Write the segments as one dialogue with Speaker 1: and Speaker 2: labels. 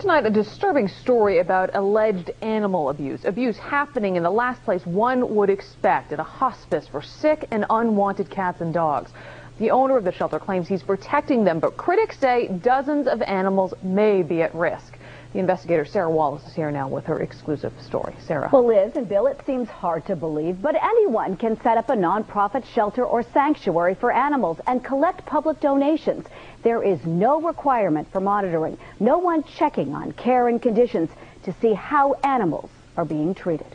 Speaker 1: Tonight, a disturbing story about alleged animal abuse. Abuse happening in the last place one would expect, at a hospice for sick and unwanted cats and dogs. The owner of the shelter claims he's protecting them, but critics say dozens of animals may be at risk. The investigator Sarah Wallace is here now with her exclusive story. Sarah.
Speaker 2: Well, Liz and Bill, it seems hard to believe, but anyone can set up a nonprofit shelter or sanctuary for animals and collect public donations. There is no requirement for monitoring, no one checking on care and conditions to see how animals are being treated.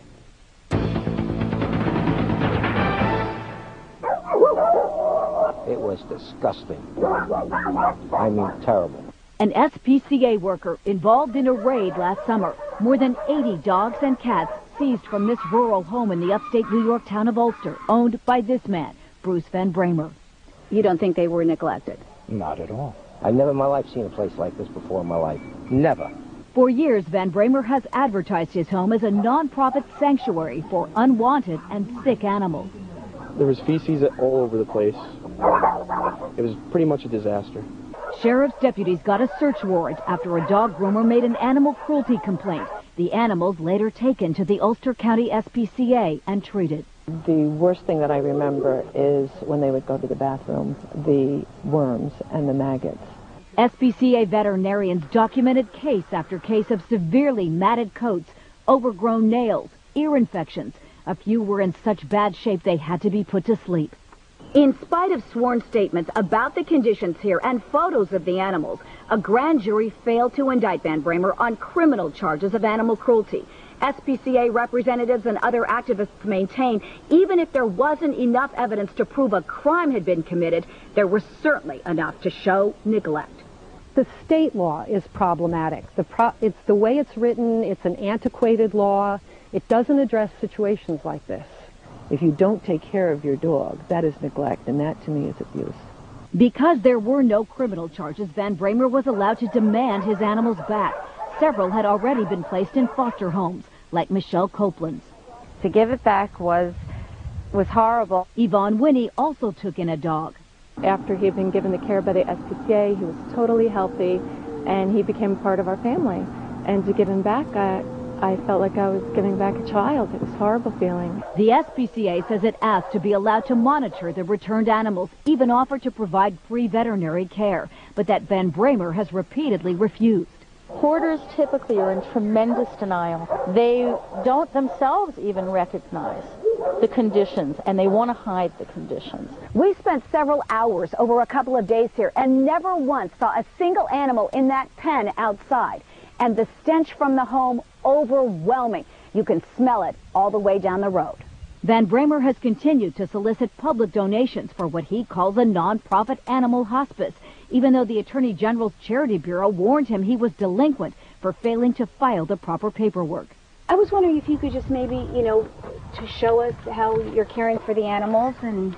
Speaker 3: It was disgusting. I mean, terrible.
Speaker 2: An SPCA worker involved in a raid last summer. More than 80 dogs and cats seized from this rural home in the upstate New York town of Ulster, owned by this man, Bruce Van Bramer. You don't think they were neglected?
Speaker 3: Not at all. I've never in my life seen a place like this before in my life. Never.
Speaker 2: For years, Van Bramer has advertised his home as a nonprofit sanctuary for unwanted and sick animals.
Speaker 4: There was feces all over the place. It was pretty much a disaster.
Speaker 2: Sheriff's deputies got a search warrant after a dog groomer made an animal cruelty complaint. The animals later taken to the Ulster County SPCA and treated.
Speaker 5: The worst thing that I remember is when they would go to the bathroom, the worms and the maggots.
Speaker 2: SPCA veterinarians documented case after case of severely matted coats, overgrown nails, ear infections. A few were in such bad shape they had to be put to sleep. In spite of sworn statements about the conditions here and photos of the animals, a grand jury failed to indict Van Bramer on criminal charges of animal cruelty. SPCA representatives and other activists maintain even if there wasn't enough evidence to prove a crime had been committed, there was certainly enough to show neglect.
Speaker 6: The state law is problematic. It's the way it's written. It's an antiquated law. It doesn't address situations like this. If you don't take care of your dog, that is neglect, and that to me is abuse.
Speaker 2: Because there were no criminal charges, Van Bramer was allowed to demand his animals back. Several had already been placed in foster homes, like Michelle Copeland's.
Speaker 7: To give it back was horrible.
Speaker 2: Yvonne Winnie also took in a dog.
Speaker 5: After he had been given the care by the SPCA, he was totally healthy, and he became part of our family. And to give him back, I felt like I was giving back a child. It was a horrible feeling.
Speaker 2: The SPCA says it asked to be allowed to monitor the returned animals, even offered to provide free veterinary care, but that Van Bramer has repeatedly refused.
Speaker 8: Hoarders typically are in tremendous denial. They don't themselves even recognize the conditions, and they want to hide the conditions.
Speaker 2: We spent several hours over a couple of days here and never once saw a single animal in that pen outside. And the stench from the home, overwhelming. You can smell it all the way down the road. Van Bramer has continued to solicit public donations for what he calls a nonprofit animal hospice, even though the Attorney General's Charity Bureau warned him he was delinquent for failing to file the proper paperwork.
Speaker 9: I was wondering if you could just maybe, to show us how you're caring for the animals and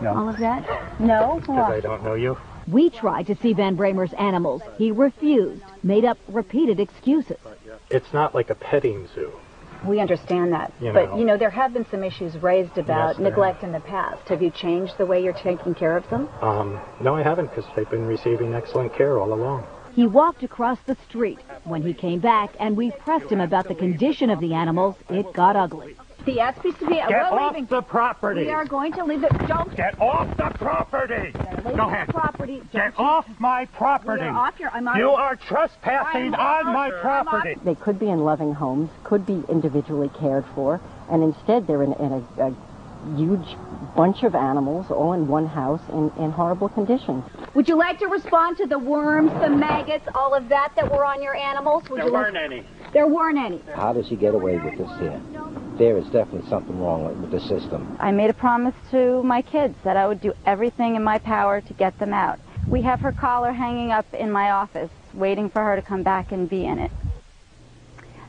Speaker 9: all of that. No?
Speaker 10: Because I don't know you.
Speaker 2: We tried to see Van Bramer's animals. He refused, made up repeated excuses.
Speaker 10: It's not like a petting zoo.
Speaker 9: We understand that. But, there have been some issues raised about neglect in the past. Have you changed the way you're taking care of them?
Speaker 10: No, I haven't, because they've been receiving excellent care all along.
Speaker 2: He walked across the street. When he came back and we pressed him about the condition of the animals, it got ugly.
Speaker 9: The SPCA,
Speaker 10: Get off the property!
Speaker 9: We are going to leave it. Don't
Speaker 10: get off the property! Go ahead.
Speaker 9: Property.
Speaker 10: Get off my property! You are trespassing on my property!
Speaker 5: They could be in loving homes, could be individually cared for, and instead they're in a huge bunch of animals all in one house in horrible condition.
Speaker 2: Would you like to respond to the worms, the maggots, all of that were on your animals?
Speaker 10: There weren't any.
Speaker 2: There weren't any.
Speaker 3: How does he get away with this here? There is definitely something wrong with the system.
Speaker 7: I made a promise to my kids that I would do everything in my power to get them out. We have her collar hanging up in my office, waiting for her to come back and be in it.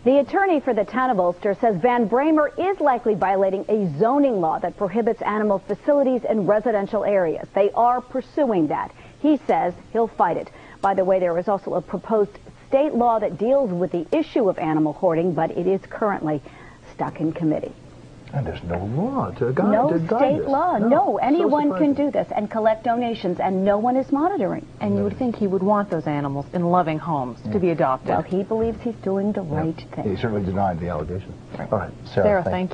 Speaker 2: The attorney for the town of Ulster says Van Bramer is likely violating a zoning law that prohibits animal facilities in residential areas. They are pursuing that. He says he'll fight it. By the way, there is also a proposed state law that deals with the issue of animal hoarding, but it is currently stuck in committee.
Speaker 11: And there's no law to guide
Speaker 9: No
Speaker 11: to guide
Speaker 9: state
Speaker 11: this.
Speaker 9: law. No, anyone
Speaker 11: So
Speaker 9: can do this and collect donations, and no one is monitoring.
Speaker 1: And you would think he would want those animals in loving homes to be adopted.
Speaker 9: Well, he believes he's doing the right thing.
Speaker 11: He certainly denied the allegation. All right, Sarah,
Speaker 1: Thank you.